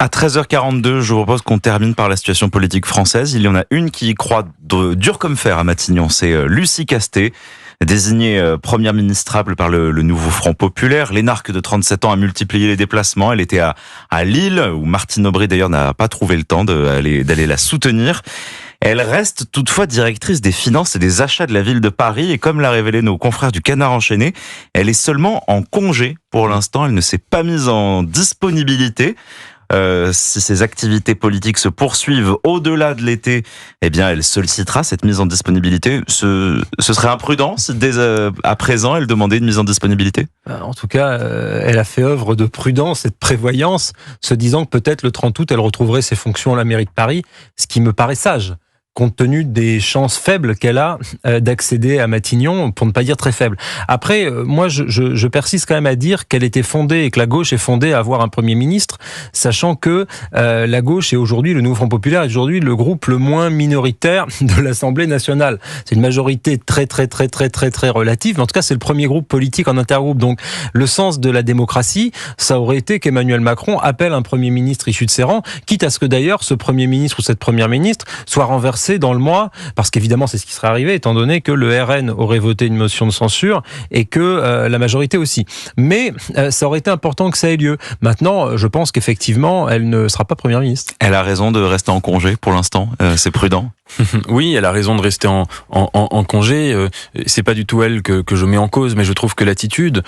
À 13h42, je vous propose qu'on termine par la situation politique française. Il y en a une qui y croit dur comme fer à Matignon, c'est Lucie Castet, désignée première ministrable par le nouveau Front Populaire. L'énarque de 37 ans a multiplié les déplacements. Elle était à Lille, où Martine Aubry d'ailleurs n'a pas trouvé le temps d'aller la soutenir. Elle reste toutefois directrice des finances et des achats de la ville de Paris. Et comme l'a révélé nos confrères du Canard enchaîné, elle est seulement en congé pour l'instant. Elle ne s'est pas mise en disponibilité. Si ses activités politiques se poursuivent au-delà de l'été, eh bien, elle sollicitera cette mise en disponibilité. Ce serait imprudent si dès à présent, elle demandait une mise en disponibilité ? En tout cas, elle a fait œuvre de prudence et de prévoyance, se disant que peut-être le 30 août, elle retrouverait ses fonctions à la mairie de Paris, ce qui me paraît sage, compte tenu des chances faibles qu'elle a d'accéder à Matignon, pour ne pas dire très faibles. Après, moi, je persiste quand même à dire qu'elle était fondée et que la gauche est fondée à avoir un Premier ministre, sachant que la gauche est aujourd'hui, le Nouveau Front Populaire est aujourd'hui le groupe le moins minoritaire de l'Assemblée nationale. C'est une majorité très relative, mais en tout cas, c'est le premier groupe politique en intergroupe. Donc, le sens de la démocratie, ça aurait été qu'Emmanuel Macron appelle un Premier ministre issu de ses rangs, quitte à ce que d'ailleurs, ce Premier ministre ou cette Première ministre soit renversé dans le mois, parce qu'évidemment c'est ce qui serait arrivé, étant donné que le RN aurait voté une motion de censure et que la majorité aussi. Mais ça aurait été important que ça ait lieu. Maintenant, je pense qu'effectivement, elle ne sera pas Première ministre. Elle a raison de rester en congé pour l'instant, c'est prudent. Oui, elle a raison de rester en congé. C'est pas du tout elle que je mets en cause, mais je trouve que l'attitude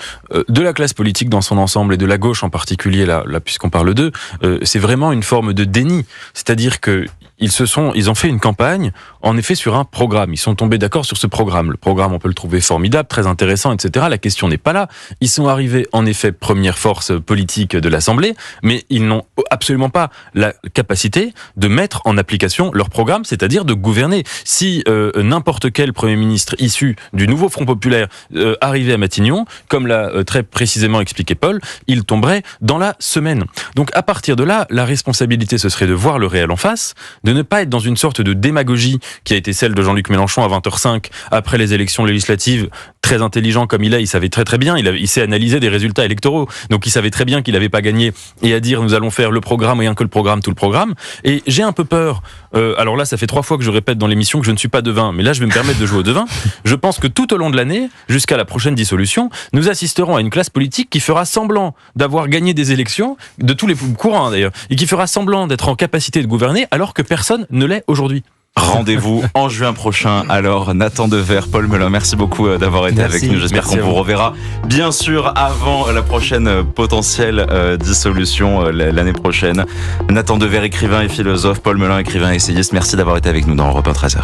de la classe politique dans son ensemble et de la gauche en particulier, là puisqu'on parle d'eux, c'est vraiment une forme de déni. C'est-à-dire que ils ont fait une campagne, en effet, sur un programme. Ils sont tombés d'accord sur ce programme. Le programme, on peut le trouver formidable, très intéressant, etc. La question n'est pas là. Ils sont arrivés, en effet, première force politique de l'Assemblée, mais ils n'ont absolument pas la capacité de mettre en application leur programme, c'est-à-dire de gouverner. Si n'importe quel Premier ministre issu du nouveau Front Populaire arrivait à Matignon, comme l'a très précisément expliqué Paul, il tomberait dans la semaine. Donc à partir de là, la responsabilité, ce serait de voir le réel en face, de ne pas être dans une sorte de démagogie qui a été celle de Jean-Luc Mélenchon à 20h05 après les élections législatives. Très intelligent comme il savait très bien, il sait analyser des résultats électoraux, donc il savait très bien qu'il n'avait pas gagné, et à dire nous allons faire le programme, rien que le programme, tout le programme. Et j'ai un peu peur, alors là ça fait 3 fois que je répète dans l'émission que je ne suis pas devin, mais là je vais me permettre de jouer au devin. Je pense que tout au long de l'année, jusqu'à la prochaine dissolution, nous assisterons à une classe politique qui fera semblant d'avoir gagné des élections, de tous les courants d'ailleurs, et qui fera semblant d'être en capacité de gouverner alors que personne ne l'est aujourd'hui. Rendez-vous en juin prochain. Alors, Nathan Dever, Paul Melun, merci beaucoup d'avoir été avec nous. J'espère qu'on vous reverra, bien sûr, avant la prochaine potentielle dissolution l'année prochaine. Nathan Dever, écrivain et philosophe, Paul Melun, écrivain et essayiste. Merci d'avoir été avec nous dans Europe 1 13h.